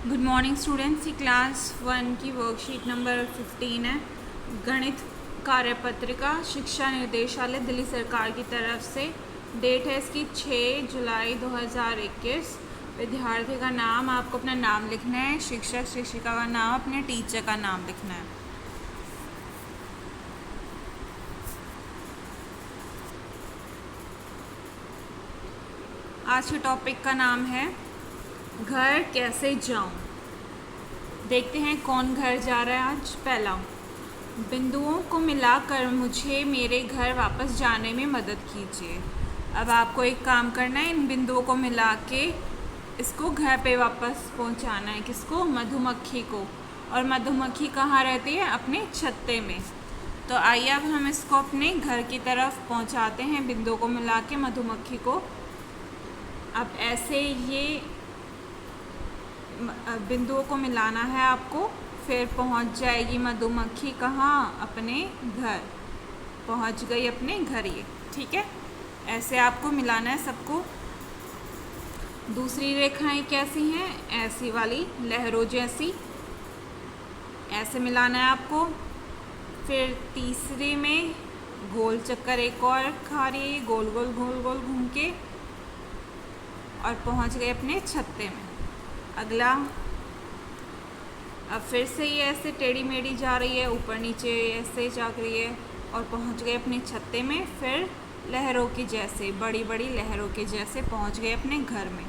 Good morning students. ये class 1 की worksheet number 15 है। गणित कार्यपत्रिका शिक्षा निर्देशालय दिल्ली सरकार की तरफ से। डेट है इसकी 6 जुलाई 2021। विद्यार्थी का नाम, आपको अपना नाम लिखना है। शिक्षक शिक्षिका का नाम, अपने टीचर का नाम लिखना है। आज के टॉपिक का नाम है घर कैसे जाऊं। देखते हैं कौन घर जा रहा है आज। पहला, बिंदुओं को मिलाकर मुझे मेरे घर वापस जाने में मदद कीजिए। अब आपको एक काम करना है, इन बिंदुओं को मिला के इसको घर पे वापस पहुंचाना है। किसको? मधुमक्खी को। और मधुमक्खी कहाँ रहती है? अपने छत्ते में। तो आइए अब हम इसको अपने घर की तरफ पहुंचाते हैं, बिंदुओं को मिला के मधुमक्खी को। अब ऐसे ये बिंदुओं को मिलाना है आपको, फिर पहुंच जाएगी मधुमक्खी कहाँ? अपने घर। पहुंच गई अपने घर ये, ठीक है। ऐसे आपको मिलाना है सबको। दूसरी रेखाएं कैसी हैं? ऐसी वाली लहरों जैसी, ऐसे मिलाना है आपको। फिर तीसरे में गोल चक्कर एक और खा रही है, गोल गोल गोल गोल घूम के, और पहुंच गए अपने छत्ते में। अगला, अब फिर से ये ऐसे टेढ़ी मेढ़ी जा रही है, ऊपर नीचे ऐसे जा रही है, और पहुंच गए अपने छत्ते में। फिर लहरों की जैसे, बड़ी बड़ी लहरों के जैसे पहुंच गए अपने घर में।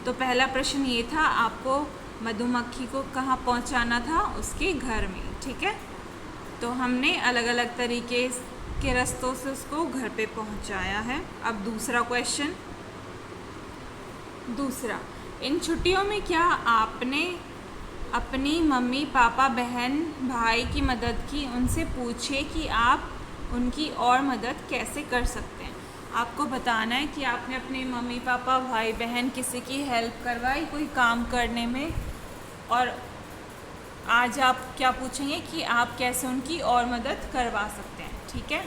तो पहला प्रश्न ये था, आपको मधुमक्खी को कहाँ पहुंचाना था? उसके घर में, ठीक है। तो हमने अलग अलग तरीके के रास्तों से उसको घर पे पहुंचाया है। अब दूसरा क्वेश्चन। दूसरा, इन छुट्टियों में क्या आपने अपनी मम्मी पापा बहन भाई की मदद की? उनसे पूछिए कि आप उनकी और मदद कैसे कर सकते हैं। आपको बताना है कि आपने अपने मम्मी पापा भाई बहन किसी की हेल्प करवाई कोई काम करने में, और आज आप क्या पूछेंगे कि आप कैसे उनकी और मदद करवा सकते हैं, ठीक है।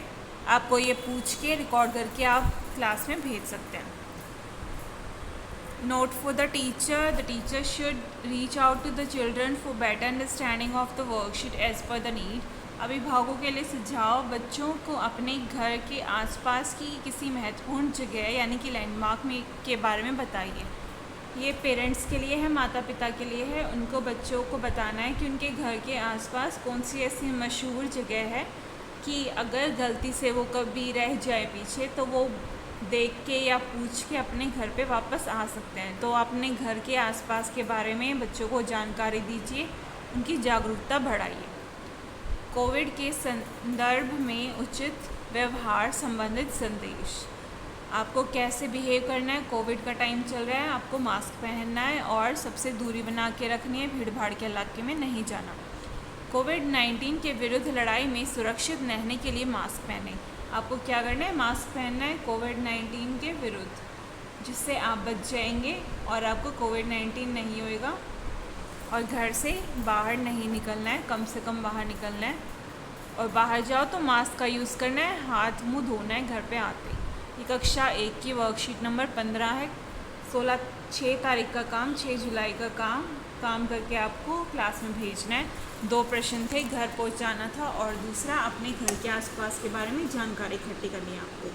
आपको ये पूछ के रिकॉर्ड करके आप क्लास में भेज सकते हैं। Note for the teacher should reach out to the children for better understanding of the worksheet as per the need. अभिभावकों के लिए सुझाव, बच्चों को अपने घर के आसपास की किसी महत्वपूर्ण जगह यानी कि लैंडमार्क में के बारे में बताइए। ये पेरेंट्स के लिए है, माता पिता के लिए है। उनको बच्चों को बताना है कि उनके घर के आसपास कौन सी ऐसी मशहूर जगह है कि अगर गलती से वो कभी रह जाए पीछे तो वो देख के या पूछ के अपने घर पे वापस आ सकते हैं। तो अपने घर के आसपास के बारे में बच्चों को जानकारी दीजिए, उनकी जागरूकता बढ़ाइए। कोविड के संदर्भ में उचित व्यवहार संबंधित संदेश। आपको कैसे बिहेव करना है? कोविड का टाइम चल रहा है, आपको मास्क पहनना है और सबसे दूरी बना के रखनी है, भीड़ भाड़ के इलाके में नहीं जाना। कोविड-19 के विरुद्ध लड़ाई में सुरक्षित रहने के लिए मास्क पहनें। आपको क्या करना है? मास्क पहनना है कोविड-19 के विरुद्ध, जिससे आप बच जाएंगे और आपको कोविड-19 नहीं होएगा। और घर से बाहर नहीं निकलना है, कम से कम बाहर निकलना है। और बाहर जाओ तो मास्क का यूज़ करना है, हाथ मुंह धोना है घर पे आते ही। ये कक्षा 1 की वर्कशीट नंबर 15 है। 6 तारीख का काम, 6 जुलाई का काम करके आपको क्लास में भेजना है। 2 प्रश्न थे, घर पहुंचाना था, और दूसरा अपने घर के आसपास के बारे में जानकारी इकट्ठी करनी है आपको।